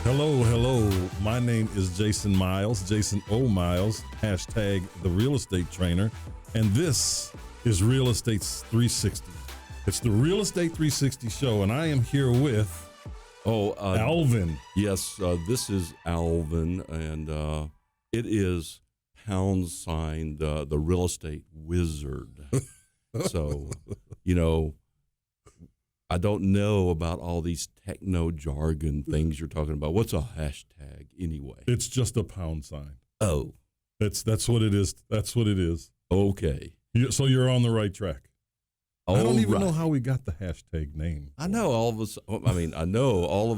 Hello, hello. My name is Jason Miles, Jason O. Miles, hashtag the real estate trainer. And this is Real Estate 360. It's the Real Estate 360 show, and I am here with Alvin. Yes, this is Alvin, and it is # the real estate wizard. So, I don't know about all these techno jargon things you're talking about. What's a hashtag anyway? It's just a $. Oh, That's what it is. That's what it is. okay. So you're on the right track. I don't even know right. how we got the hashtag name. I know all of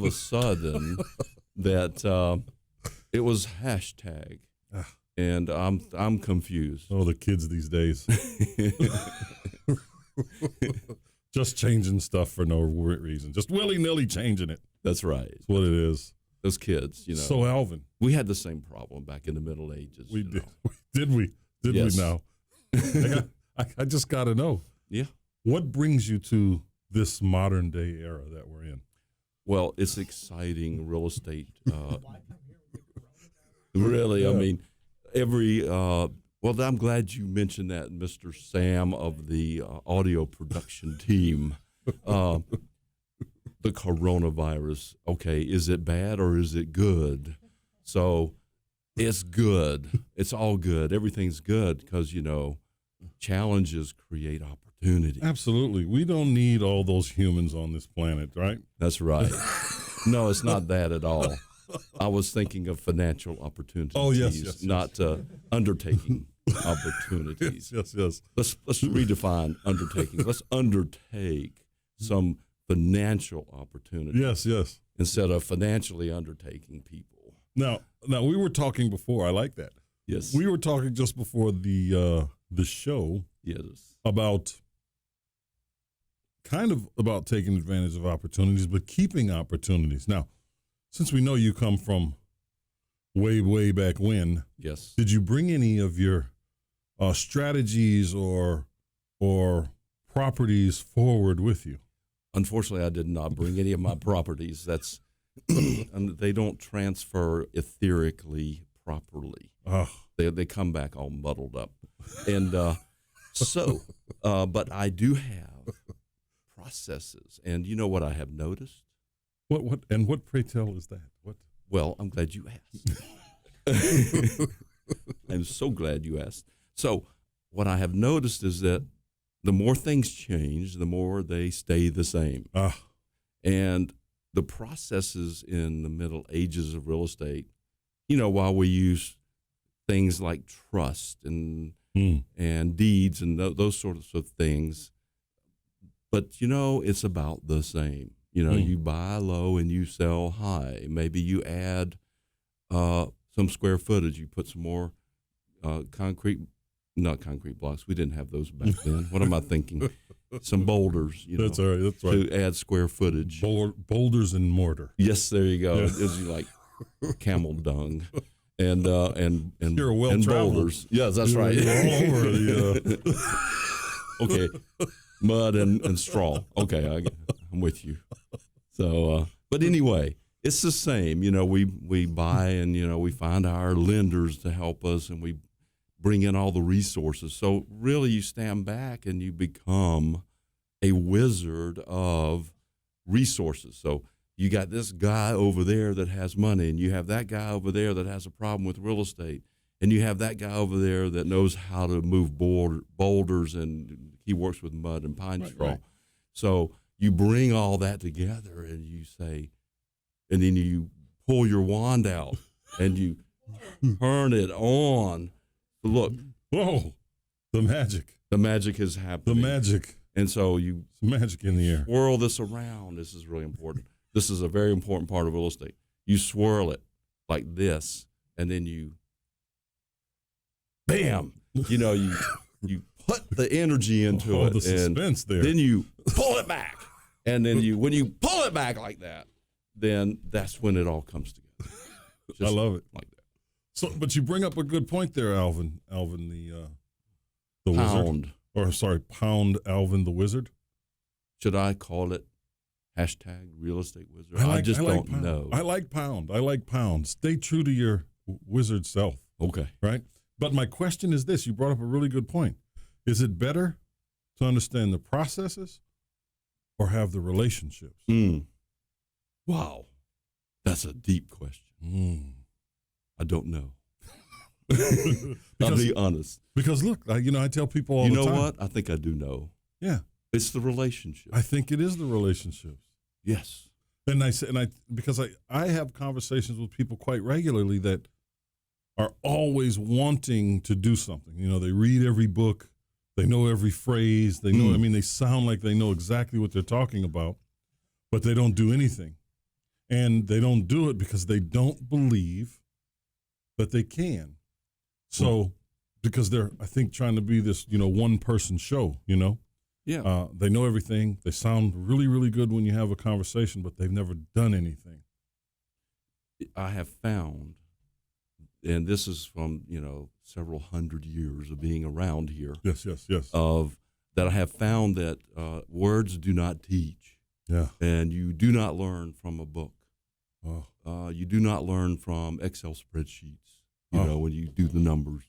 a sudden that it was hashtag, and I'm confused. Oh, the kids these days. Just changing stuff for no reason. Just willy-nilly changing it. That's right. That's what it is. Those kids, So, Alvin. we had the same problem back in the Middle Ages. We did. Did we? Did Yes. we now? I just got to know. Yeah. What brings you to this modern day era that we're in? Well, it's exciting real estate. Really, Yeah. I mean, well, I'm glad you mentioned that, Mr. Sam of the audio production team. The coronavirus, okay, is it bad or is it good? So it's good. It's all good. Everything's good because, challenges create opportunity. Absolutely. We don't need all those humans on this planet, right? That's right. No, it's not that at all. I was thinking of financial opportunities. Oh, yes. Not undertaking opportunities. Yes. Let's redefine undertaking. Let's undertake some financial opportunities Yes. instead of financially undertaking people. Now we were talking before. I like that. Yes. We were talking just before the show Yes. about taking advantage of opportunities, but keeping opportunities. Now, since we know you come from way back when, Yes. did you bring any of your strategies or properties forward with you? Unfortunately, I did not bring any of my properties. That's and they don't transfer etherically properly. They come back all muddled up, and but I do have processes, and you know what I have noticed? What pray tell is that? What? Well, I'm glad you asked. I'm so glad you asked. So what I have noticed is that the more things change, the more they stay the same. And the processes in the Middle Ages of real estate, while we use things like trust and deeds and those sorts of things, but it's about the same. You buy low and you sell high. Maybe you add some square footage. You put some more not concrete blocks. We didn't have those back then. What am I thinking? Some boulders. That's all right. That's right. To add square footage. Boulders and mortar. Yes, there you go. Yeah. It was like camel dung and You're well-traveled. boulders. Yes, that's You're right. all over Okay, mud and straw. Okay, I'm with you. So, but anyway, it's the same. We buy and we find our lenders to help us, and we bring in all the resources. So really, you stand back and you become a wizard of resources. So you got this guy over there that has money, and you have that guy over there that has a problem with real estate, and you have that guy over there that knows how to move boulders, and he works with mud and pine straw. Right. So you bring all that together, and you say, and then you pull your wand out, and you turn it on. Look. Whoa, the magic. The magic is happening. The magic. And so you Magic in the air. swirl this around. This is really important. This is a very important part of real estate. You swirl it like this, and then you, bam, you put the energy into it. The suspense and there. Then you pull it back. And then when you pull it back like that, then that's when it all comes together. I love it. Like that. So, but you bring up a good point there, Alvin. Alvin, the Pound. wizard. Pound Alvin the wizard. Should I call it Hashtag real estate wizard. I just don't know. I like pound. I like pound. Stay true to your wizard self. Okay. Right? But my question is this. You brought up a really good point. Is it better to understand the processes or have the relationships? Wow. That's a deep question. I don't know. I'll be honest. Because look, I tell people all the time. You know what? I think I do know. Yeah. It's the relationship. I think it is the relationships. Yes. And because I have conversations with people quite regularly that are always wanting to do something. They read every book, they know every phrase, they know, they sound like they know exactly what they're talking about, but they don't do anything. And they don't do it because they don't believe that they can. So, because they're, I think, trying to be this, one person show, Yeah. They know everything. They sound really, really good when you have a conversation, but they've never done anything. I have found, and this is from, several hundred years of being around here. Yes. That I have found that words do not teach. Yeah. And you do not learn from a book. Oh. You do not learn from Excel spreadsheets, when you do the numbers.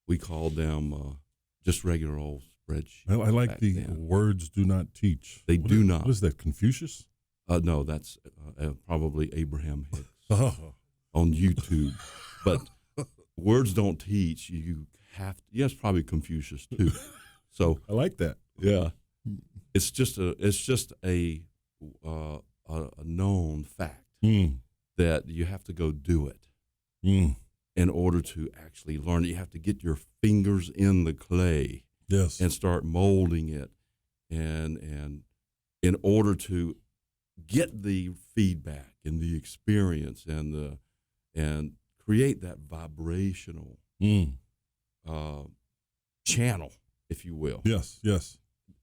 We called them just regular old spreadsheets. I like the words do not teach. They do not. What is that, Confucius? No, that's probably Abraham Hicks Oh. on YouTube. But words don't teach. You have to. Yes, probably Confucius too. So I like that. Yeah, it's just a known fact that you have to go do it in order to actually learn it. You have to get your fingers in the clay, yes, and start molding it, and in order to get the feedback and the experience and create that vibrational channel, if you will. Yes.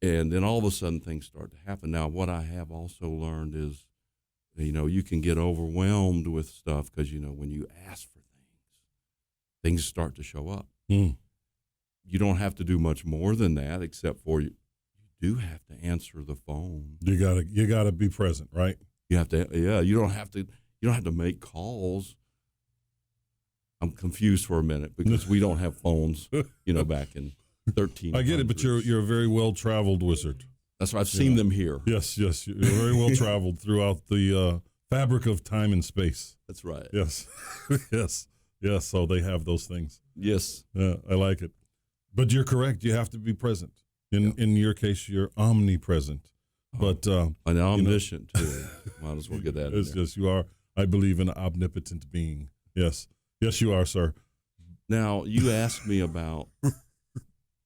And then all of a sudden things start to happen. Now, what I have also learned is, you can get overwhelmed with stuff because, when you ask for things start to show up. You don't have to do much more than that, except for you do have to answer the phone. You gotta be present, right? You have to. Yeah. You don't have to make calls. I'm confused for a minute because we don't have phones, back in 13. I get it, but you're a very well-traveled wizard. That's right. I've seen them here. Yes. You're very well-traveled throughout the fabric of time and space. That's right. Yes. Yes. So they have those things. Yes. Yeah, I like it. But you're correct. You have to be present. In your case, you're omnipresent. But and omniscient too. Might as well get that. Yes, you are. I believe in an omnipotent being. Yes, you are, sir. Now you asked me about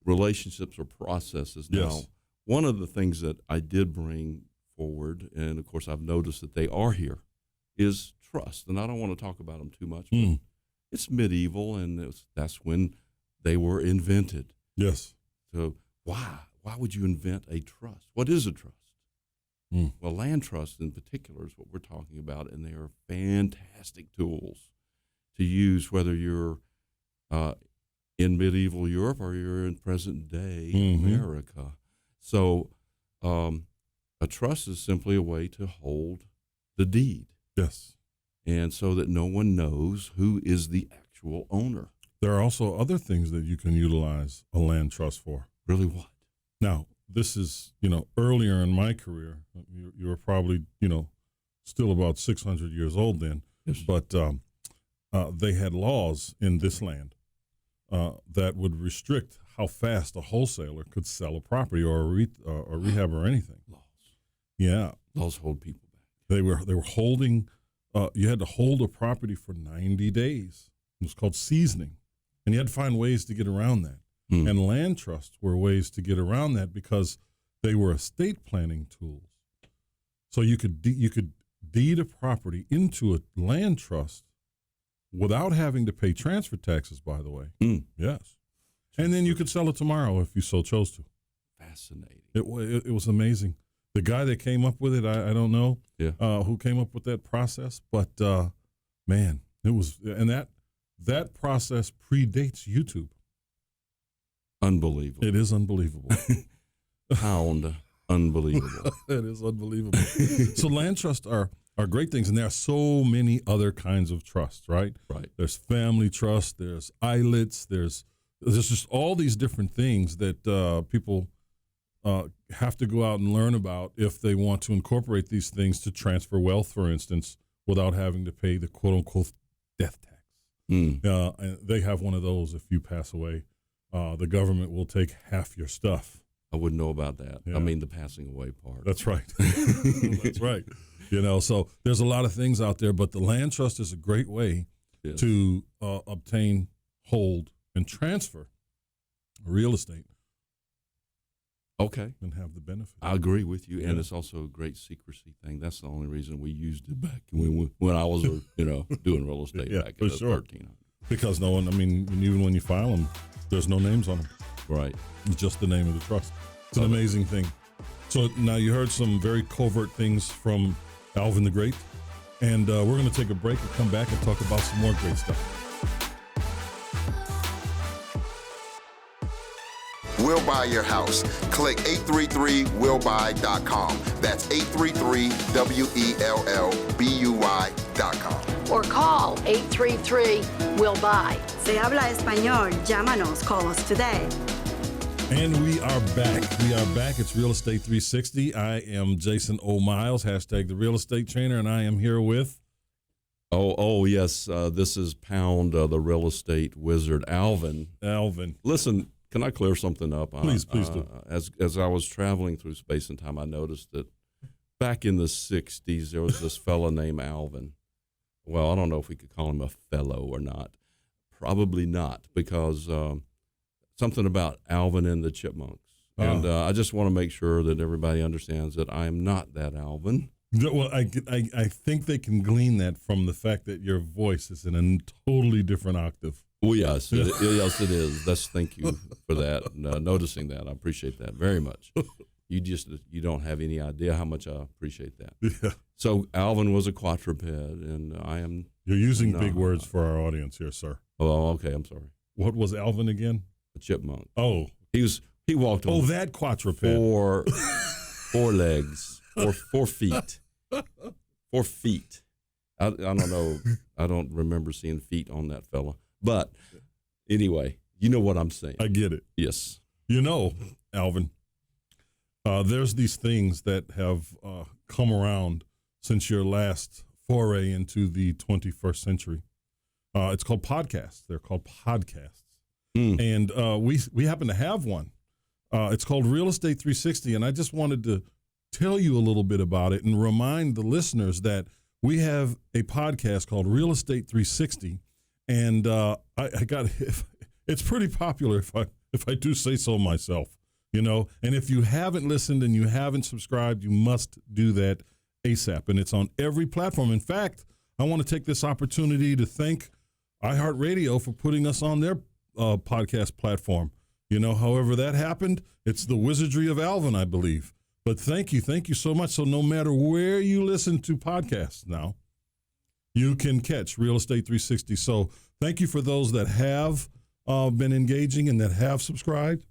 relationships or processes. Now, yes. One of the things that I did bring forward, and of course I've noticed that they are here, is trust. And I don't want to talk about them too much. But it's medieval, and that's when they were invented. Yes. So why would you invent a trust? What is a trust? Well, land trust in particular is what we're talking about, and they are fantastic tools to use, whether you're in medieval Europe or you're in present day America. So a trust is simply a way to hold the deed. Yes. And so that no one knows who is the actual owner. There are also other things that you can utilize a land trust for. Really what? Now, this is, earlier in my career. You were probably, still about 600 years old then. Yes. But they had laws in this land that would restrict how fast a wholesaler could sell a property or a rehab or anything. Laws. Yeah. Laws hold people back. They were holding. You had to hold a property for 90 days. It was called seasoning, and you had to find ways to get around that. And land trusts were ways to get around that because they were estate planning tools. So you could deed a property into a land trust without having to pay transfer taxes, by the way. Yes. And then you could sell it tomorrow if you so chose to. Fascinating. It was amazing. The guy that came up with it, I don't know who came up with that process, but man, it was, and that process predates YouTube. Unbelievable. It is unbelievable. Pound. unbelievable. That is unbelievable. So land trusts are great things, and there are so many other kinds of trusts, right? Right. There's family trust, there's ILITs, there's just all these different things that people have to go out and learn about if they want to incorporate these things to transfer wealth, for instance, without having to pay the quote-unquote death tax. And they have one of those. If you pass away, the government will take half your stuff. I wouldn't know about that. Yeah. I mean, the passing away part. That's right. That's right. So there's a lot of things out there, but the land trust is a great way to obtain, hold, and transfer real estate. Okay. And have the benefit. I agree with you, and it's also a great secrecy thing. That's the only reason we used it back when I was, doing real estate back in the 1300s. Because no one, even when you file them, there's no names on them. Right. It's just the name of the trust. It's an amazing thing. So now you heard some very covert things from Alvin the Great, and we're going to take a break and come back and talk about some more great stuff. We'll buy your house. Click 833willbuy.com. That's 833WELLBUY.com. Or call 833-WILL-BUY. Se habla español. Llámanos. Call us today. And we are back. It's Real Estate 360. I am Jason O. Miles, hashtag the Real Estate Trainer, and I am here with... Oh yes. This is Pound, the real estate wizard, Alvin. Listen, can I clear something up? Please do. As I was traveling through space and time, I noticed that back in the 60s, there was this fella named Alvin. Well, I don't know if we could call him a fellow or not. Probably not, because something about Alvin and the Chipmunks. And I just want to make sure that everybody understands that I am not that Alvin. Well, I think they can glean that from the fact that your voice is in a totally different octave. Well, yes, it is. Thank you for that, noticing that. I appreciate that very much. You don't have any idea how much I appreciate that. Yeah. So Alvin was a quadruped, and I am. You're using big words for our audience here, sir. Oh, okay. I'm sorry. What was Alvin again? A chipmunk. Oh, he walked on. That quadruped. Four legs, or 4 feet. 4 feet. I don't know. I don't remember seeing feet on that fella. But anyway, you know what I'm saying. I get it. Yes. Alvin, there's these things that have come around since your last foray into the 21st century. It's called podcasts. They're called podcasts. And we happen to have one. It's called Real Estate 360, and I just wanted to tell you a little bit about it and remind the listeners that we have a podcast called Real Estate 360, and it's pretty popular if I do say so myself, and if you haven't listened and you haven't subscribed, you must do that ASAP, and it's on every platform. In fact, I want to take this opportunity to thank iHeartRadio for putting us on their podcast platform. However that happened, it's the wizardry of Alvin, I believe. But thank you so much. So no matter where you listen to podcasts now, you can catch Real Estate 360. So thank you for those that have been engaging and that have subscribed.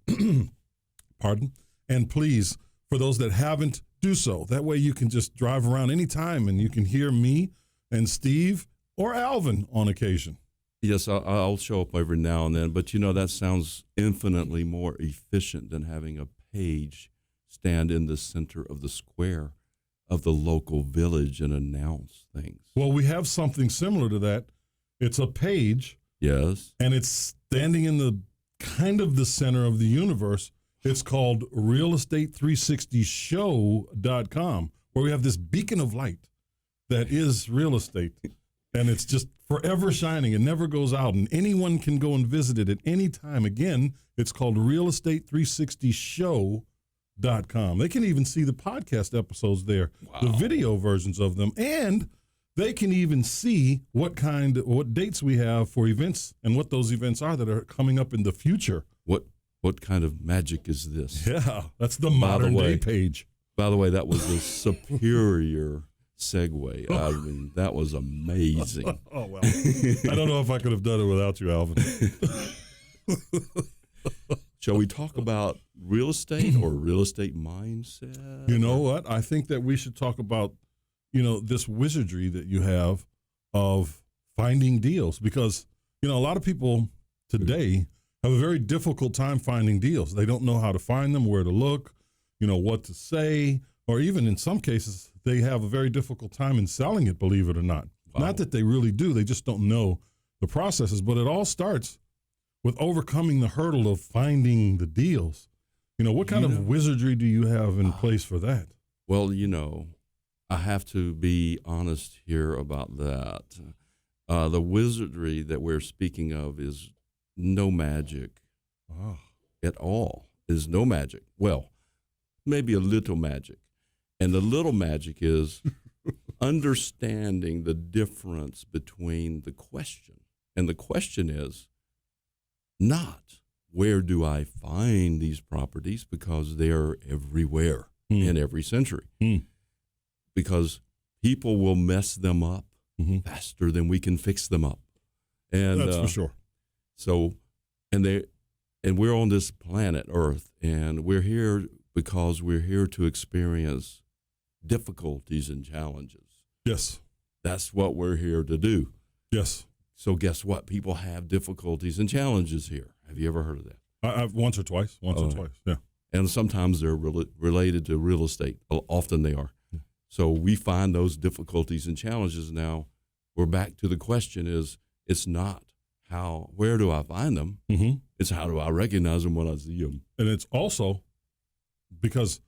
Pardon. And please, for those that haven't, do so. That way you can just drive around anytime and you can hear me and Steve or Alvin on occasion. Yes, I'll show up every now and then. But, that sounds infinitely more efficient than having a page stand in the center of the square of the local village and announce things. Well, we have something similar to that. It's a page. Yes. And it's standing in the kind of the center of the universe. It's called realestate360show.com, where we have this beacon of light that is real estate. And it's just forever shining. It never goes out. And anyone can go and visit it at any time. Again, it's called realestate360show.com. They can even see the podcast episodes there, the video versions of them, and they can even see what dates we have for events and what those events are that are coming up in the future. What kind of magic is this? Yeah, that's the modern day page. By the way, that was a superior segue. I mean, that was amazing. Oh, well. I don't know if I could have done it without you, Alvin. Shall we talk about real estate or real estate mindset? You know what? I think that we should talk about, this wizardry that you have of finding deals, because, a lot of people today have a very difficult time finding deals. They don't know how to find them, where to look, what to say, or even in some cases, they have a very difficult time in selling it, believe it or not. Wow. Not that they really do. They just don't know the processes, but it all starts with overcoming the hurdle of finding the deals. What kind of wizardry do you have in place for that? Well, I have to be honest here about that. The wizardry that we're speaking of is no magic at all. Is no magic. Well, maybe a little magic. And the little magic is understanding the difference between the question. And the question is not, where do I find these properties? Because they're everywhere in every century. Because people will mess them up faster than we can fix them up. And that's for sure. So, and we're on this planet Earth, and we're here because we're here to experience difficulties and challenges. Yes. That's what we're here to do. Yes. So guess what? People have difficulties and challenges here. Have you ever heard of that? I've once or twice. Yeah. And sometimes they're related to real estate. Often they are. Yeah. So we find those difficulties and challenges. Now we're back to the question it's not where do I find them? Mm-hmm. It's how do I recognize them when I see them? And it's also because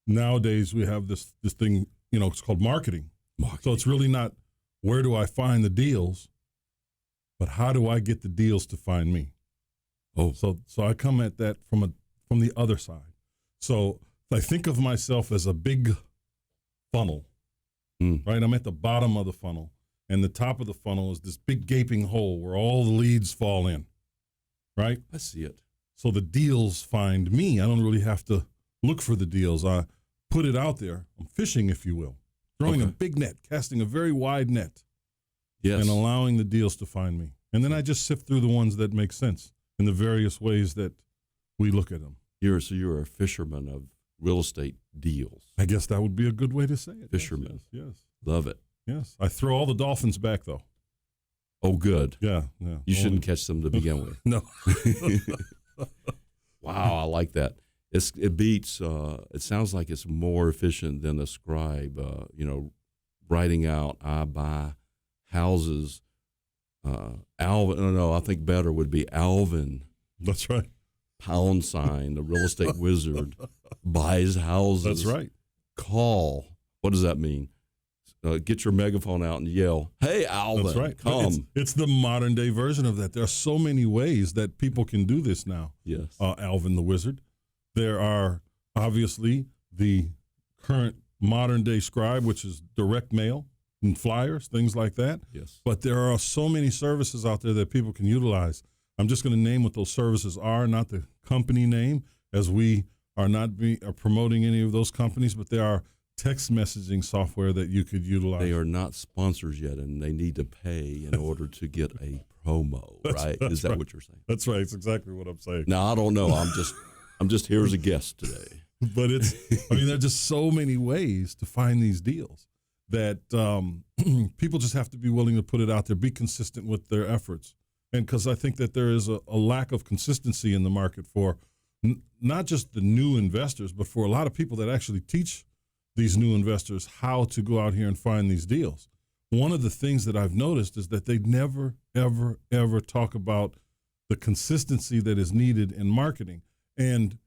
nowadays we have this thing, it's called marketing. So it's really not where do I find the deals, but how do I get the deals to find me? Oh, so I come at that from the other side. So I think of myself as a big funnel, right? I'm at the bottom of the funnel, and the top of the funnel is this big gaping hole where all the leads fall in, right? I see it. So the deals find me. I don't really have to look for the deals. I put it out there. I'm fishing, if you will, throwing a big net, casting a very wide net, and allowing the deals to find me. And then I just sift through the ones that make sense in the various ways that we look at them. You're a fisherman of real estate deals. I guess that would be a good way to say it. Fisherman. Yes. Love it. Yes. I throw all the dolphins back, though. Oh, good. Yeah. You shouldn't catch them to begin with. No. Wow, I like that. It beats. It sounds like it's more efficient than a scribe. Writing out, I buy houses. Alvin. No, I think better would be Alvin. That's right. Pound sign, the real estate wizard, buys houses. That's right. Call. What does that mean? Get your megaphone out and yell, "Hey, Alvin, that's right. come." It's the modern day version of that. There are so many ways that people can do this now. Yes. Alvin the Wizard. There are obviously the current modern day scribe, which is direct mail and flyers, things like that. Yes. But there are so many services out there that people can utilize. I'm just going to name what those services are, not the company name, as we are not promoting any of those companies, but there are text messaging software that you could utilize. They are not sponsors yet, and they need to pay in order to get a promo, right? Is that what you're saying? That's right. It's exactly what I'm saying. Now, I don't know. I'm just here as a guest today. But there are just so many ways to find these deals that people just have to be willing to put it out there, be consistent with their efforts. And because I think that there is a lack of consistency in the market for not just the new investors, but for a lot of people that actually teach these new investors how to go out here and find these deals. One of the things that I've noticed is that they never, ever, ever talk about the consistency that is needed in marketing. And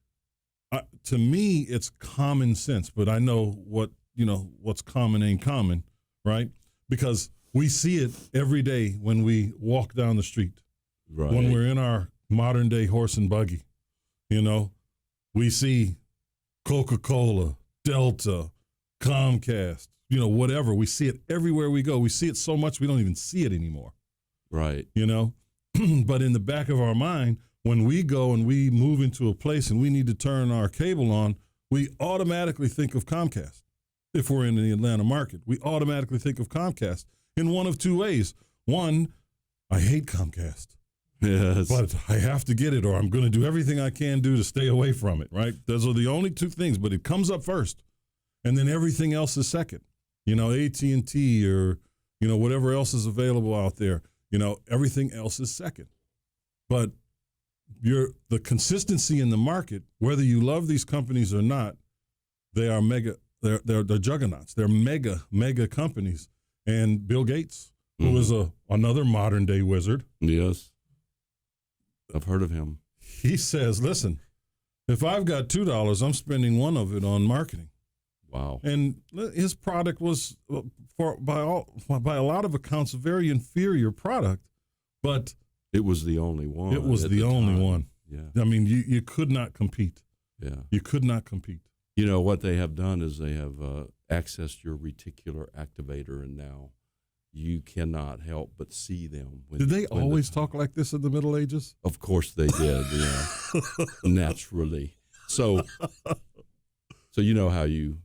to me, it's common sense, but I know what's common ain't common, right? Because we see it every day when we walk down the street, right? When we're in our modern day horse and buggy, we see Coca-Cola, Delta, Comcast, whatever. We see it everywhere we go. We see it so much we don't even see it anymore. Right. But in the back of our mind, when we go and we move into a place and we need to turn our cable on, we automatically think of Comcast. If we're in the Atlanta market, we automatically think of Comcast in one of two ways. One, I hate Comcast. Yes. but I have to get it, or I'm going to do everything I can do to stay away from it, right? Those are the only two things, but it comes up first, and then everything else is second. AT&T or, whatever else is available out there, everything else is second. But the consistency in the market, whether you love these companies or not, they are mega. They're juggernauts. They're mega companies. And Bill Gates, who is another modern day wizard. Yes, I've heard of him. He says, "Listen, if I've got $2, I'm spending one of it on marketing." Wow. And his product was, by a lot of accounts, a very inferior product, but it was the only one. It was the only one. Yeah. I mean, you could not compete. Yeah. You could not compete. What they have done is they have accessed your reticular activator, and now you cannot help but see them. Did they always talk like this in the Middle Ages? Of course they did, naturally. So you know how you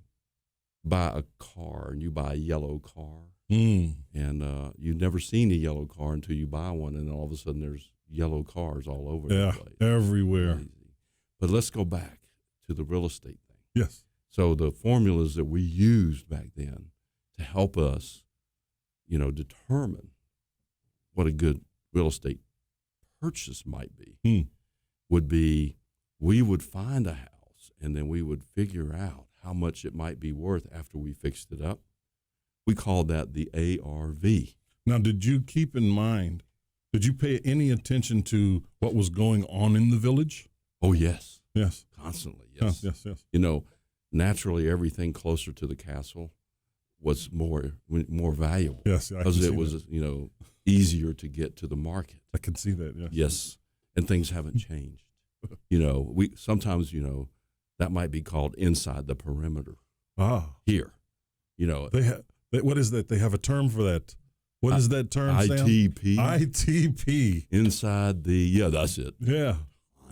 buy a car and you buy a yellow car, and you've never seen a yellow car until you buy one, and all of a sudden there's yellow cars all over the place. Everywhere. Crazy. But let's go back to the real estate thing. Yes. So the formulas that we used back then to help us, determine what a good real estate purchase might be, would be we would find a house and then we would figure out how much it might be worth after we fixed it up. We called that the ARV. Now, did you keep in mind, did you pay any attention to what was going on in the village? Oh, yes. Yes. Constantly, yes. Yes. Naturally, everything closer to the castle was more valuable. Yes, because it was easier to get to the market. I can see that. Yes. Yes, and things haven't changed. We sometimes that might be called inside the perimeter. Here, they have. What is that? They have a term for that. What is that term? ITP. Sam? ITP. Inside that's it. Yeah,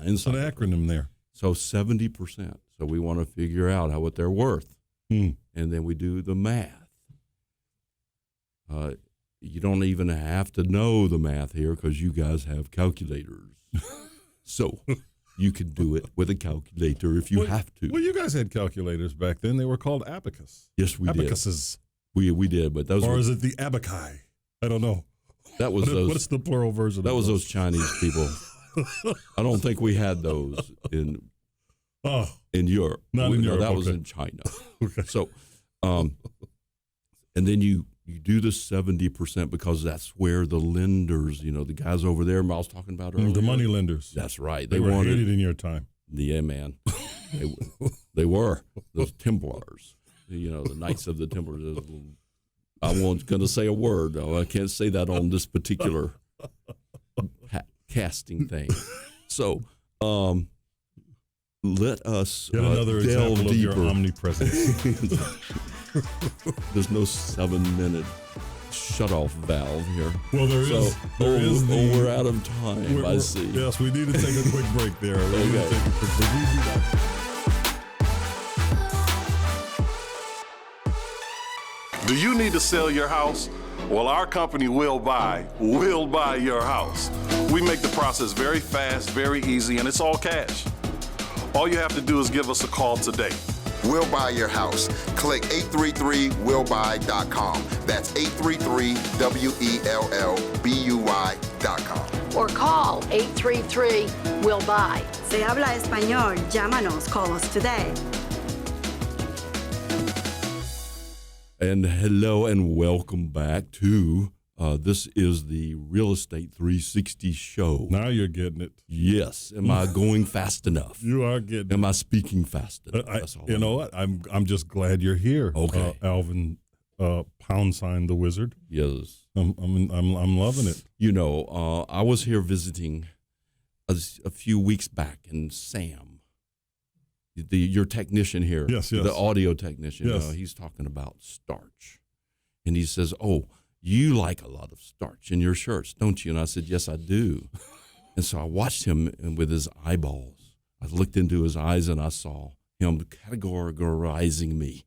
inside an acronym there. So 70%. So we want to figure out what they're worth. And then we do the math. You don't even have to know the math here because you guys have calculators. So you can do it with a calculator if you have to. Well, you guys had calculators back then. They were called abacus. Yes, we Abacuses. did. We did, but those is it the abaci? I don't know. That was those. What's the plural version? That of was those Chinese people. I don't think we had those in Europe. Not in Europe. That was in China. Okay. So, and then you do the 70% because that's where the lenders, the guys over there I was talking about earlier. The money lenders. That's right. They were hated in your time. Yeah, man. They were. Those Templars. The Knights of the Templars. I wasn't going to say a word. No, I can't say that on this particular casting thing. So, let us get another delve example deeper. Of your omnipresence. There's no 7-minute shut-off valve here. Well, there is. We're out of time. I see. Yes, we need to take a quick break there. We need to take a quick break. We do that. Do you need to sell your house? Well, our company Will Buy your house. We make the process very fast, very easy, and it's all cash. All you have to do is give us a call today. We'll buy your house. Click 833willbuy.com. That's 833willbuy.com. Or call 833-WILL-BUY. Se habla español, llámanos, call us today. And hello and welcome back to this is the Real Estate 360 show. Now you're getting it. Yes. Am I going fast enough? You are getting Am I speaking fast enough? You know what? I'm just glad you're here. Okay. Alvin # the Wizard. Yes. I'm loving it. I was here visiting a few weeks back, and Sam, your technician here, yes. The audio technician, yes. He's talking about starch. And he says, you like a lot of starch in your shirts, don't you? And I said, yes, I do. And so I watched him with his eyeballs. I looked into his eyes and I saw him categorizing me,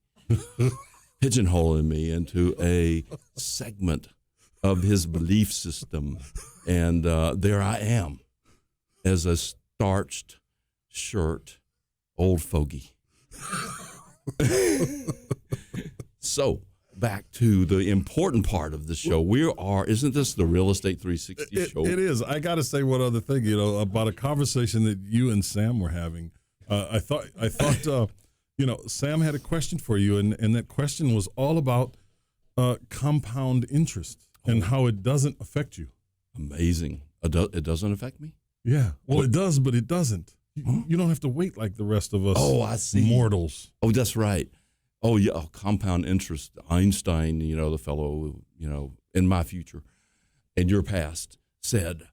pigeonholing me into a segment of his belief system. And there I am as a starched shirt old fogey. So back to the important part of the show. Isn't this the Real Estate 360 show? It is. I got to say one other thing, about a conversation that you and Sam were having. I thought, Sam had a question for you, and that question was all about compound interest and how it doesn't affect you. Amazing. It doesn't affect me? Yeah. Well, it does, but it doesn't. You don't have to wait like the rest of us. Oh, I see. Mortals. Oh, that's right. Oh, yeah. Oh, compound interest. Einstein, the fellow, in my future and your past said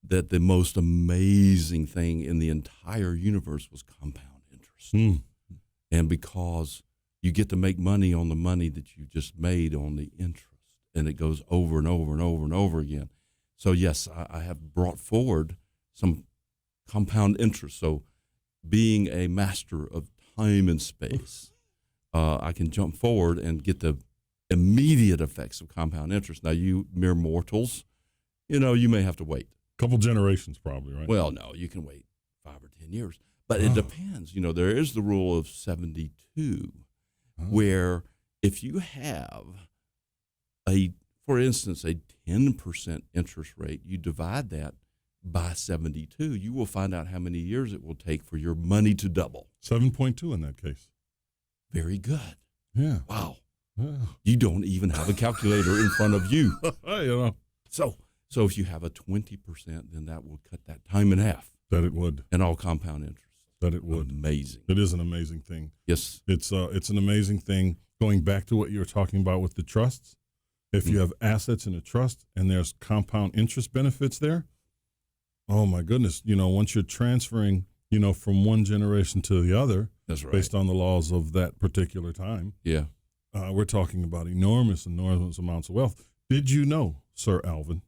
that the most amazing thing in the entire universe was compound interest. And because you get to make money on the money that you just made on the interest, and it goes over and over and over and over again. So, yes, I have brought forward some compound interest. So being a master of time and space, I can jump forward and get the immediate effects of compound interest. Now, you mere mortals, you may have to wait. Couple generations probably, right? Well, no, you can wait 5 or 10 years. But it depends. There is the rule of 72, where if you have for instance, a 10% interest rate, you divide that by 72, you will find out how many years it will take for your money to double. 7.2 in that case. Very good. Yeah. Wow. Yeah. You don't even have a calculator in front of you. So if you have a 20%, then that will cut that time in half. That it would. And all compound interest. That it would. Amazing. It is an amazing thing. Yes. It's an amazing thing. Going back to what you were talking about with the trusts, if you have assets in a trust and there's compound interest benefits there, oh my goodness, once you're transferring, from one generation to the other, that's right, based on the laws of that particular time. Yeah. We're talking about enormous amounts of wealth. Did you know, Sir Alvin,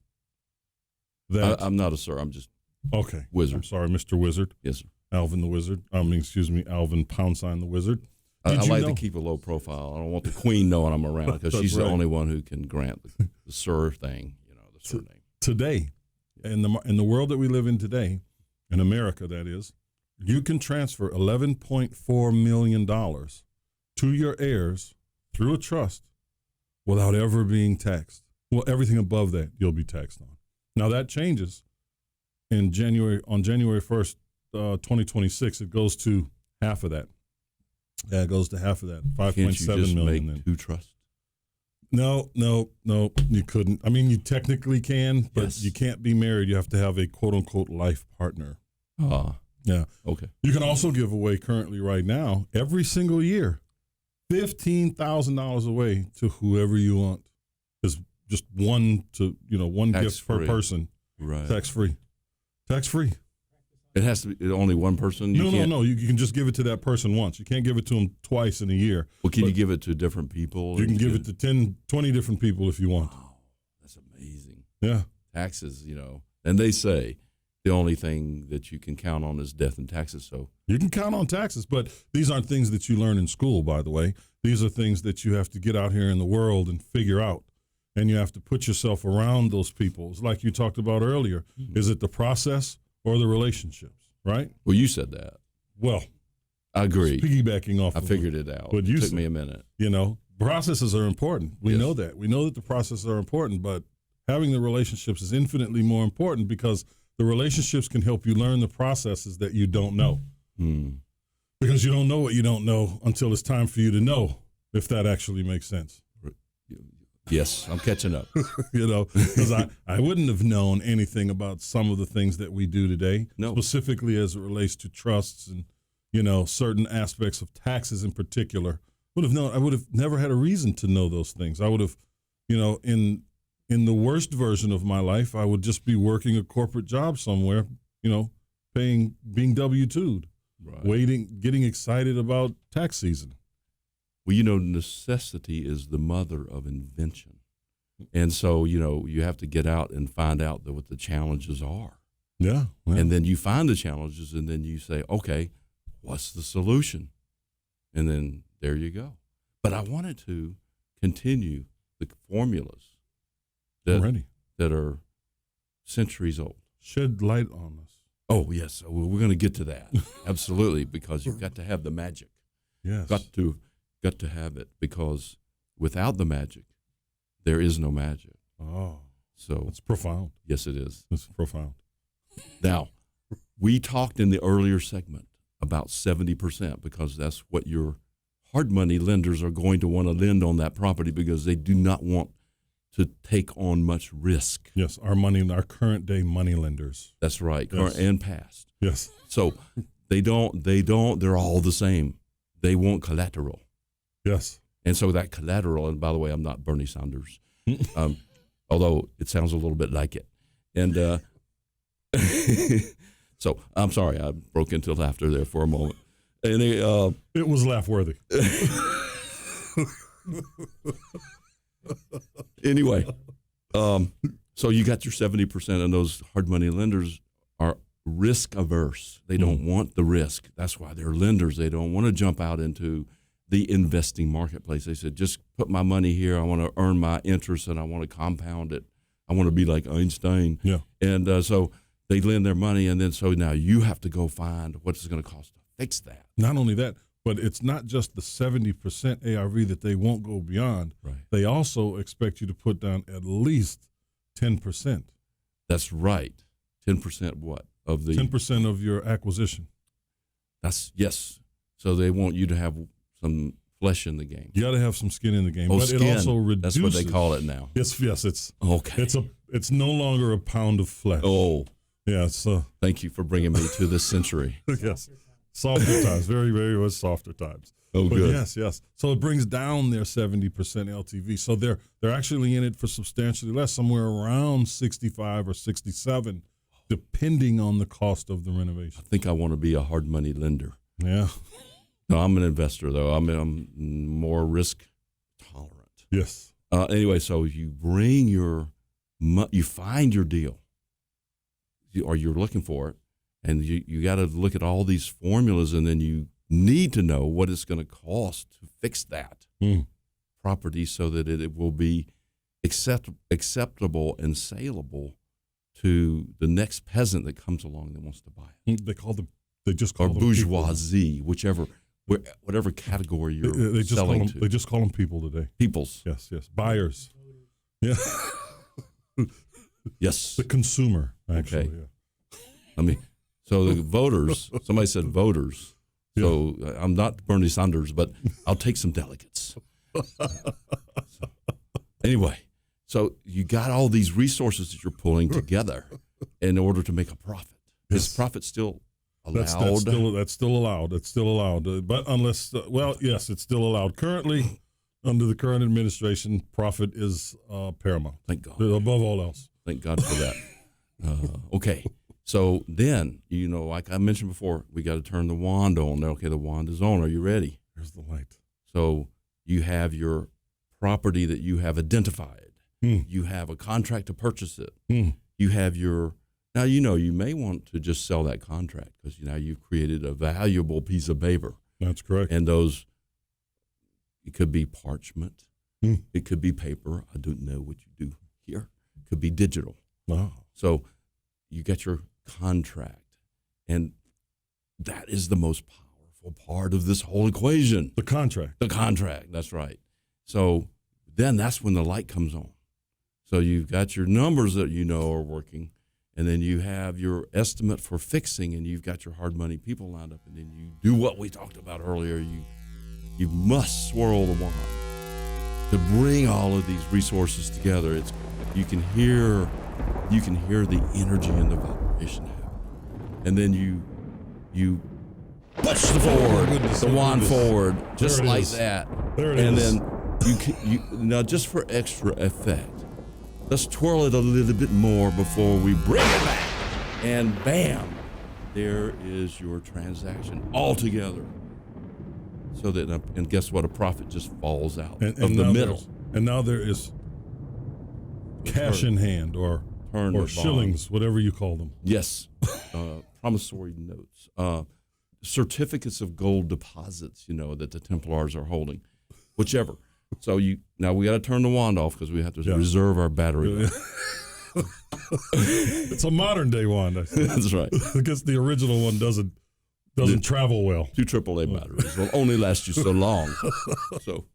that I'm not a sir, I'm just okay. Wizard. I'm sorry, Mr. Wizard. Yes, sir. Alvin the Wizard. Alvin Poundsign the Wizard. I like to keep a low profile. I don't want the queen knowing I'm around because she's the only one who can grant the sir thing, the surname. Today, in the world that we live in today, in America, that is, you can transfer $11.4 million to your heirs through a trust without ever being taxed. Well, everything above that you'll be taxed on. Now that changes on January 1st, 2026. It goes to half of that. Yeah, it goes to half of that. 5.7 million. Make two trusts? No, you couldn't. I mean, you technically can, but yes, you can't be married. You have to have a quote unquote life partner. Yeah. Okay. You can also give away currently right now, every single year, $15,000 away to whoever you want. There's just one gift per person. Right. Tax free. It has to be only one person? No. You can just give it to that person once. You can't give it to them twice in a year. Well, can you give it to different people? You can give it to 10, 20 different people if you want. Wow, that's amazing. Yeah. Taxes, and they say the only thing that you can count on is death and taxes. So you can count on taxes, but these aren't things that you learn in school, by the way. These are things that you have to get out here in the world and figure out. And you have to put yourself around those people. It's like you talked about earlier. Mm-hmm. Is it the process or the relationships, right? Well, you said that. Well, I agree. Piggybacking off I figured it out. It took me a minute. Processes are important. We know that. We know that the processes are important, but having the relationships is infinitely more important because the relationships can help you learn the processes that you don't know. Because you don't know what you don't know until it's time for you to know, if that actually makes sense. Yes, I'm catching up. Because I wouldn't have known anything about some of the things that we do today, specifically as it relates to trusts and, certain aspects of taxes in particular. I would have never had a reason to know those things. I would have, in the worst version of my life, I would just be working a corporate job somewhere, being W-2'd, right, getting excited about tax season. Well, necessity is the mother of invention. And so, you have to get out and find out what the challenges are. Yeah. And then you find the challenges and then you say, okay, what's the solution? And then there you go. But I wanted to continue the formulas that are centuries old. Shed light on us. Oh yes, we're going to get to that. Absolutely, because you've got to have the magic. Yes. Got to have it, because without the magic, there is no magic. Oh, so it's profound. Yes, it is. It's profound. Now, we talked in the earlier segment about 70%, because that's what your hard money lenders are going to want to lend on that property, because they do not want to take on much risk. Yes, our current day money lenders. That's right, Yes. current and past. Yes. So they're all the same. They want collateral. Yes. And so that collateral, and by the way, I'm not Bernie Sanders, although it sounds a little bit like it. And so I'm sorry, I broke into laughter there for a moment. And it was laugh worthy. Anyway, so you got your 70%, and those hard money lenders are risk averse. They don't want the risk. That's why they're lenders. They don't want to jump out into the investing marketplace. They said, just put my money here. I want to earn my interest, and I want to compound it. I want to be like Einstein. Yeah. And so they lend their money, and then so now you have to go find what it's going to cost to fix that. Not only that, but it's not just the 70% ARV that they won't go beyond. Right. They also expect you to put down at least 10%. That's right. 10% what? Of the 10% of your acquisition. That's yes. So they want you to have some flesh in the game. You got to have some skin in the game. Oh, but skin. It also reduces. That's what they call it now. Yes, it's okay. It's no longer a pound of flesh. Oh, yeah. It's thank you for bringing me to this century. yes, softer times, very very much softer times. Oh, but good. Yes. So it brings down their 70% LTV. So they're actually in it for substantially less, somewhere around 65 or 67, depending on the cost of the renovation. I think I want to be a hard money lender. Yeah. No, I'm an investor though. I'm more risk tolerant. Yes. Anyway, so you bring you find your deal, or you're looking for it, and you got to look at all these formulas, and then you need to know what it's going to cost to fix that property so that it will be acceptable and saleable to the next peasant that comes along that wants to buy it. They just call them bourgeoisie, whatever category you're selling to. They just call them people today. Peoples. Yes. Buyers. Yeah. Yes. The consumer, actually. Okay. Yeah. I mean, so the voters, somebody said voters. So I'm not Bernie Sanders, but I'll take some delegates. Anyway, so you got all these resources that you're pulling together in order to make a profit. Is profit still allowed? That's still allowed. It's still allowed. But unless, yes, it's still allowed. Currently, under the current administration, profit is paramount. Thank God. Above all else. Thank God for that. Okay. So then, like I mentioned before, we got to turn the wand on. Okay, the wand is on. Are you ready? Here's the light. So you have your property that you have identified. You have a contract to purchase it. You have now you may want to just sell that contract because now you've created a valuable piece of paper. That's correct. And it could be parchment. It could be paper. I don't know what you do here. It could be digital. Wow. So you get your contract, and that is the most powerful part of this whole equation. The contract. That's right. So then that's when the light comes on. So you've got your numbers that are working, and then you have your estimate for fixing, and you've got your hard money people lined up, and then you do what we talked about earlier. You must swirl the wand to bring all of these resources together. You can hear the energy and the vibration happen, and then you push the wand forward just like that. There it and is. then you now, just for extra effect, let's twirl it a little bit more before we bring it back, and bam, there is your transaction all together. So that, and guess what? A profit just falls out of the middle. And now there is cash in hand or shillings, whatever you call them. Yes. Promissory notes. Certificates of gold deposits, that the Templars are holding. Whichever. So now we got to turn the wand off because we have to reserve our battery life. It's a modern day wand. That's right. I guess the original one doesn't travel well. 2 AAA batteries will only last you so long. So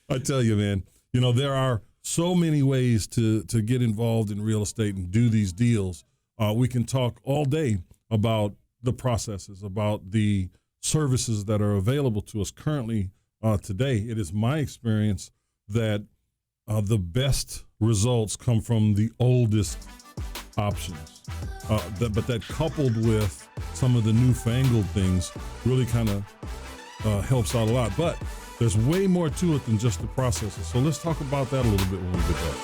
I tell you, man, there are so many ways to get involved in real estate and do these deals. We can talk all day about the processes, about the services that are available to us currently today. It is my experience that the best results come from the oldest options. But that coupled with some of the newfangled things really kind of helps out a lot. But there's way more to it than just the processes. So let's talk about that a little bit when we get back.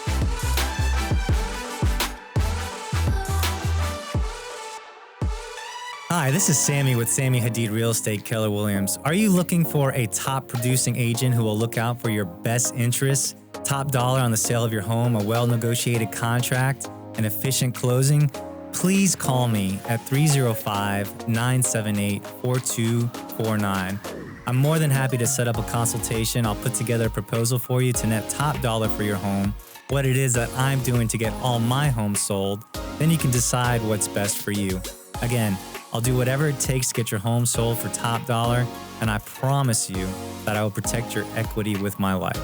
Hi, this is Sammy with Sammy Hadid Real Estate Keller Williams. Are you looking for a top producing agent who will look out for your best interests? Top dollar on the sale of your home, a well-negotiated contract, an efficient closing? Please call me at 305-978-4249. I'm more than happy to set up a consultation. I'll put together a proposal for you to net top dollar for your home, what it is that I'm doing to get all my homes sold. Then you can decide what's best for you. Again, I'll do whatever it takes to get your home sold for top dollar, and I promise you that I will protect your equity with my life.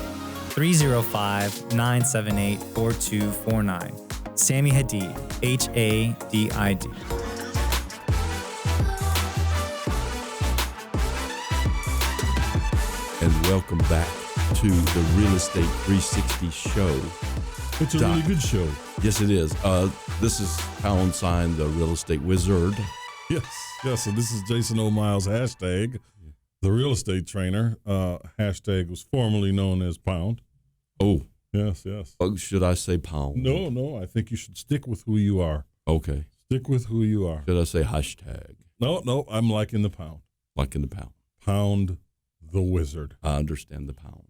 305-978-4249. Sammy Hadid, Hadid. And welcome back to the Real Estate 360 show. It's a really good show. Yes, it is. This is Pound Sign, the Real Estate Wizard. Yes. And this is Jason O. Miles, hashtag the real estate trainer. Hashtag was formerly known as Pound. Oh. Yes. Should I say Pound? No. I think you should stick with who you are. Okay. Stick with who you are. Should I say hashtag? No. I'm liking the Pound. Liking the Pound. Pound the Wizard. I understand the Pound.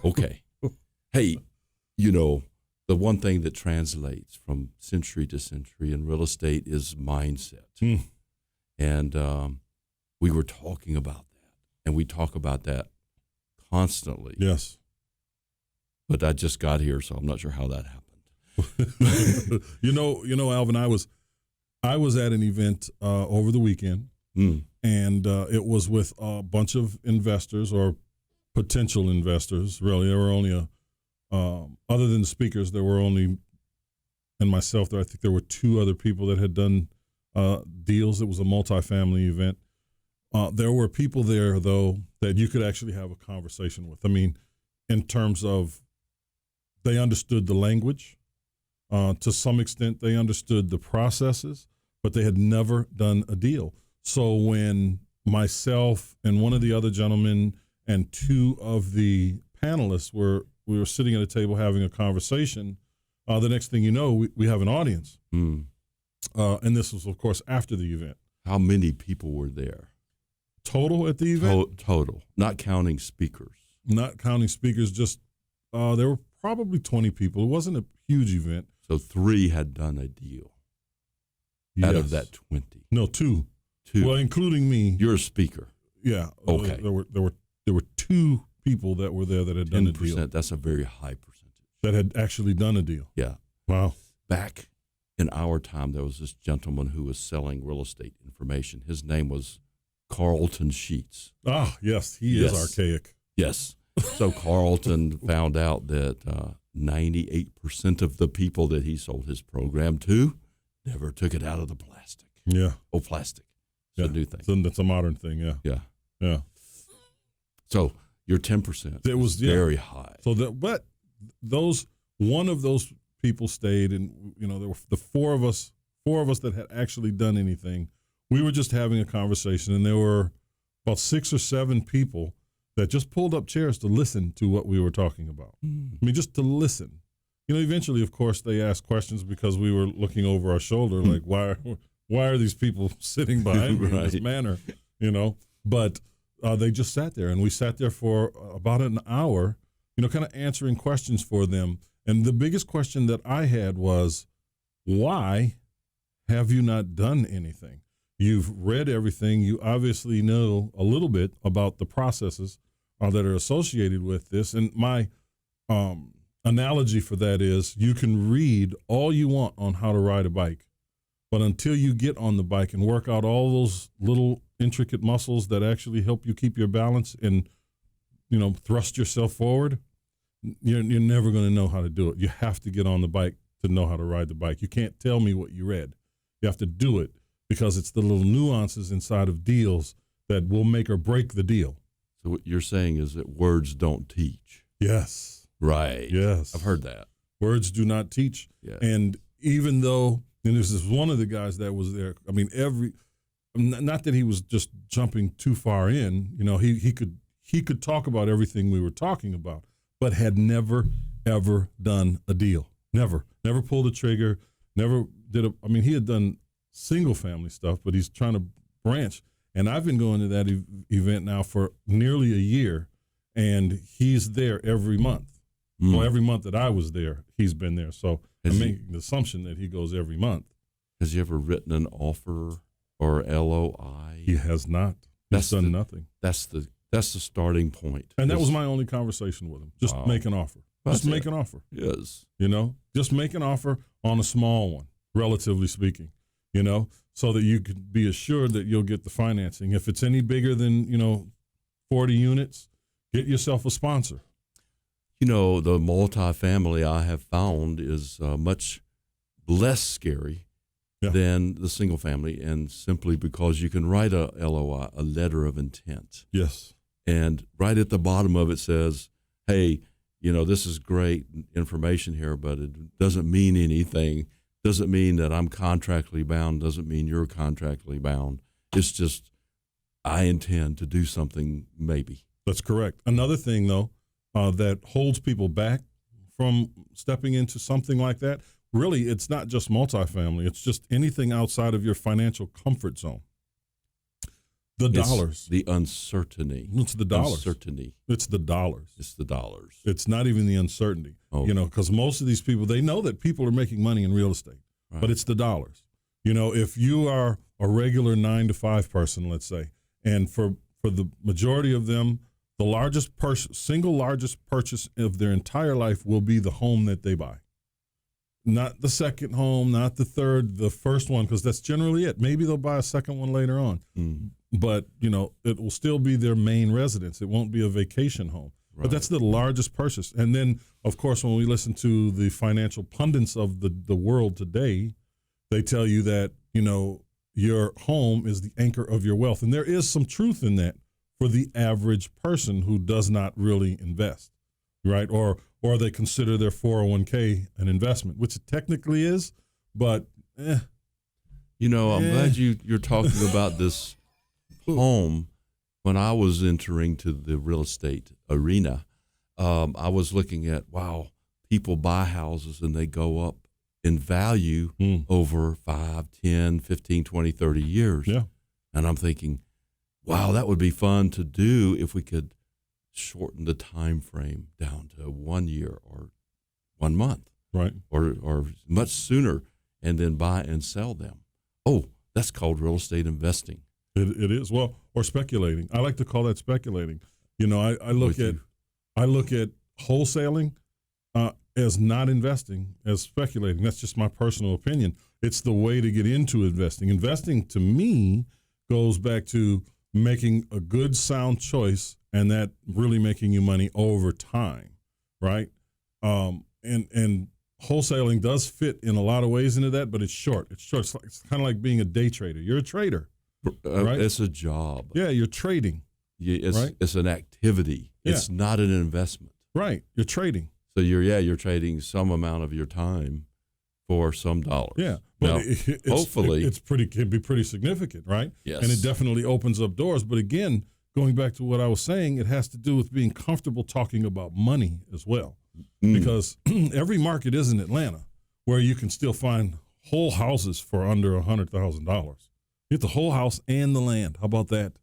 Okay. Hey, the one thing that translates from century to century in real estate is mindset. And we were talking about that, and we talk about that constantly. Yes. But I just got here, so I'm not sure how that happened. Alvin, I was at an event over the weekend, and it was with a bunch of investors or potential investors. Really, there were only other than the speakers, there were only, and myself, I think there were 2 other people that had done deals. It was a multifamily event. There were people there, though, that you could actually have a conversation with. I mean, in terms of they understood the language. To some extent, they understood the processes, but they had never done a deal. So when myself and one of the other gentlemen and 2 of the panelists we were sitting at a table having a conversation, the next thing you know, we have an audience. And this was, of course, after the event. How many people were there? Total at the event? Total, not counting speakers. Not counting speakers, just there were probably 20 people. It wasn't a huge event. So 3 had done a deal out of that 20. No, 2. 2. Well, including me. You're a speaker. Yeah. Okay. There were 2 people that were there that had done a deal. That's a very high percentage. That had actually done a deal. Yeah. Wow. Back in our time, there was this gentleman who was selling real estate information. His name was Carlton Sheets. Ah, yes. He is archaic. Yes. So Carlton found out that 98% of the people that he sold his program to never took it out of the plastic. Yeah. Oh, plastic. It's a new thing. That's a modern thing, yeah. Yeah. So your 10% it was very high. So but one of those people stayed, and there were the four of us that had actually done anything. We were just having a conversation, and there were about 6 or 7 people that just pulled up chairs to listen to what we were talking about. I mean, just to listen. Eventually, of course, they asked questions because we were looking over our shoulder, like, why are these people sitting behind me in this manner? But they just sat there, and we sat there for about an hour, kind of answering questions for them. And the biggest question that I had was, why have you not done anything? You've read everything. You obviously know a little bit about the processes. that are associated with this. And my analogy for that is you can read all you want on how to ride a bike, but until you get on the bike and work out all those little intricate muscles that actually help you keep your balance and, thrust yourself forward, you're never going to know how to do it. You have to get on the bike to know how to ride the bike. You can't tell me what you read. You have to do it, because it's the little nuances inside of deals that will make or break the deal. So what you're saying is that words don't teach. Yes. Right. Yes. I've heard that. Words do not teach. Yeah. And even though, and this is one of the guys that was there, I mean, not that he was just jumping too far in, he could talk about everything we were talking about, but had never, ever done a deal. Never pulled a trigger, never did he had done single family stuff, but he's trying to branch. And I've been going to that event now for nearly a year, and he's there every month. Well, every month that I was there, he's been there. So I'm making the assumption that he goes every month. Has he ever written an offer or LOI? He has not. He's done nothing. That's the starting point. And that was my only conversation with him. Just make an offer. Just make an offer. Yes. Just make an offer on a small one, relatively speaking, so that you could be assured that you'll get the financing. If it's any bigger than, 40 units, get yourself a sponsor. The multifamily I have found is much less scary than the single family, and simply because you can write a LOI, a letter of intent. Yes. And right at the bottom of it says, hey, this is great information here, but it doesn't mean anything. Doesn't mean that I'm contractually bound. Doesn't mean you're contractually bound. It's just I intend to do something maybe. That's correct. Another thing, though, that holds people back from stepping into something like that, really, it's not just multifamily. It's just anything outside of your financial comfort zone. Dollars. The uncertainty. It's the dollars. Uncertainty. It's the dollars. It's the dollars. It's not even the uncertainty. Oh. Because most of these people, they know that people are making money in real estate, but it's the dollars. If you are a regular 9-to-5 person, let's say, and for the majority of them, the single largest purchase of their entire life will be the home that they buy. Not the second home, not the third, the first one, because that's generally it. Maybe they'll buy a second one later on. But, it will still be their main residence. It won't be a vacation home. Right. But that's the largest purchase. And then, of course, when we listen to the financial pundits of the world today, they tell you that, your home is the anchor of your wealth. And there is some truth in that for the average person who does not really invest, right? Or they consider their 401k an investment, which it technically is, but I'm glad you're talking about this home. When I was entering to the real estate arena, I was looking at, people buy houses and they go up in value over 5, 10, 15, 20, 30 years. Yeah. And I'm thinking, wow, that would be fun to do if we could shorten the time frame down to 1 year or 1 month. Right. Or much sooner, and then buy and sell them. Oh, that's called real estate investing. It is. Well, or speculating. I like to call that speculating. I look at wholesaling as not investing, as speculating. That's just my personal opinion. It's the way to get into investing. Investing, to me, goes back to making a good, sound choice, and that really making you money over time, right? And wholesaling does fit in a lot of ways into that, but it's short. It's kind of like being a day trader. You're a trader. Right? It's a job. Yeah, you're trading. It's an activity. Yeah. It's not an investment. Right. You're trading. So you're trading some amount of your time for some dollars. Yeah. But now, hopefully it can be pretty significant, right? Yes. And it definitely opens up doors. But again, going back to what I was saying, it has to do with being comfortable talking about money as well. Because every market isn't Atlanta, where you can still find whole houses for under $100,000. You get the whole house and the land. How about that?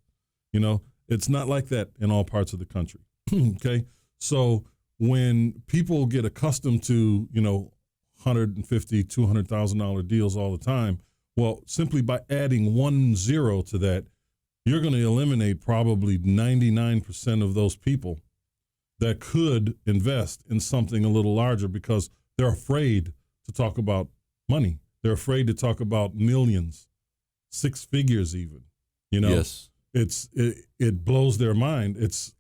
It's not like that in all parts of the country. Okay. So when people get accustomed to, $150,000, $200,000 deals all the time, well, simply by adding 1 0 to that, you're going to eliminate probably 99% of those people that could invest in something a little larger because they're afraid to talk about money. They're afraid to talk about millions, six figures even. You know, Yes. It blows their mind. It's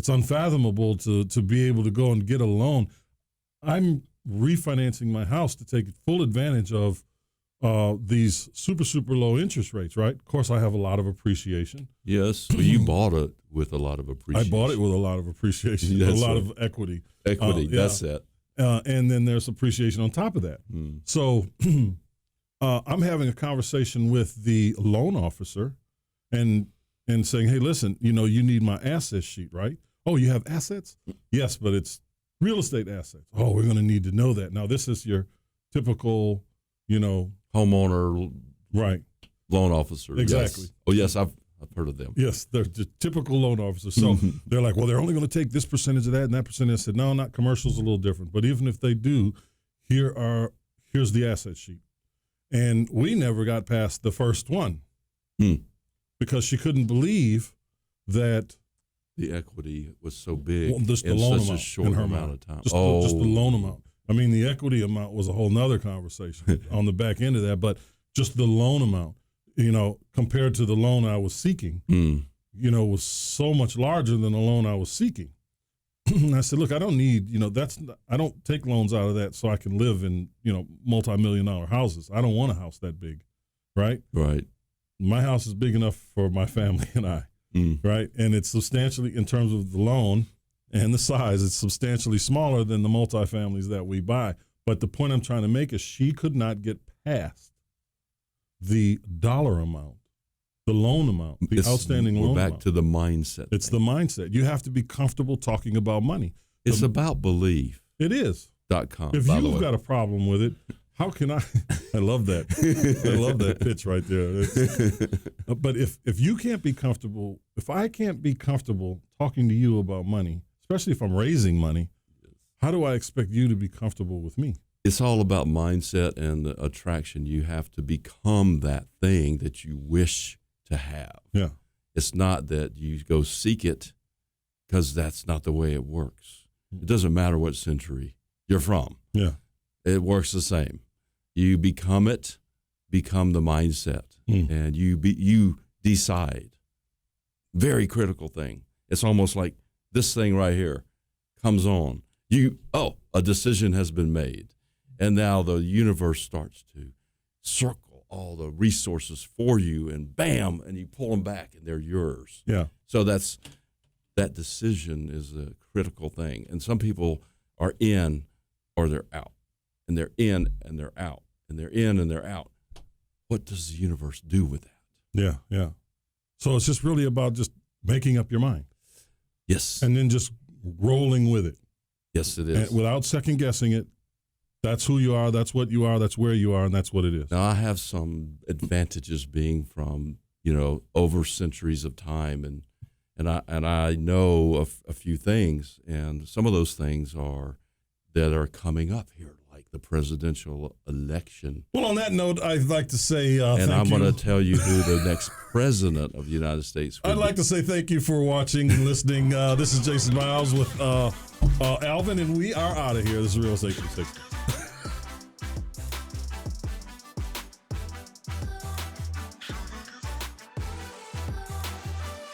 unfathomable to be able to go and get a loan. I'm refinancing my house to take full advantage of these super low interest rates, right? Of course, I have a lot of appreciation. Yes. Well, you bought it with a lot of appreciation. I bought it with a lot of appreciation, a That's lot right. of equity. Equity, Yeah. that's it. And then there's appreciation on top of that. So I'm having a conversation with the loan officer and saying, hey, listen, you need my asset sheet, right? Oh, you have assets? Yes, but it's real estate assets. Oh, we're going to need to know that. Now, this is your typical, Homeowner right. loan officer. Exactly. Yes. Oh, yes, I've heard of them. Yes, they're the typical loan officers. So they're like, well, they're only going to take this percentage of that and that percentage. I said, no, not commercial's a little different. But even if they do, here's the asset sheet. And we never got past the first one because she couldn't believe that The equity was so big just the in loan such amount a short in her amount mind. of time. Just the loan amount. I mean, the equity amount was a whole nother conversation on the back end of that, but just the loan amount, compared to the loan I was seeking, was so much larger than the loan I was seeking. And I said, look, I don't need, I don't take loans out of that so I can live in, multi-million-dollar houses. I don't want a house that big, right? Right. My house is big enough for my family and I, right? And it's substantially, in terms of the loan and the size, it's substantially smaller than the multifamilies that we buy. But the point I'm trying to make is she could not get past the dollar amount, the loan amount, the outstanding loan amount. We're back to the mindset. It's the mindset. You have to be comfortable talking about money. It's about belief. It is. .com, If by the you've way. got a problem with it, how can I? I love that. I love that pitch right there. But if you can't be comfortable, if I can't be comfortable talking to you about money, especially if I'm raising money, how do I expect you to be comfortable with me? It's all about mindset and the attraction. You have to become that thing that you wish to have. Yeah. It's not that you go seek it, because that's not the way it works. It doesn't matter what century you're from. Yeah. It works the same. You become it, become the mindset, and you decide. Very critical thing. It's almost like this thing right here comes on. A decision has been made, and now the universe starts to circle all the resources for you, and bam, and you pull them back, and they're yours. Yeah. So that decision is a critical thing, and some people are in or they're out, and they're in and they're out, and they're in and they're out. What does the universe do with that? Yeah. Yeah. So it's just really about just making up your mind Yes. and then just rolling with it. Yes, it is. And without second guessing it. That's who you are. That's what you are. That's where you are. And that's what it is. Now, I have some advantages being from, over centuries of time, and I know a few things, and some of those things that are coming up here, like the presidential election. Well, on that note, I'd like to say and thank I'm you. going to tell you who the next president of the United States will I'd like to say thank you for watching and listening. This is Jason Miles with Alvin, and we are out of here. This is Real Estate 360.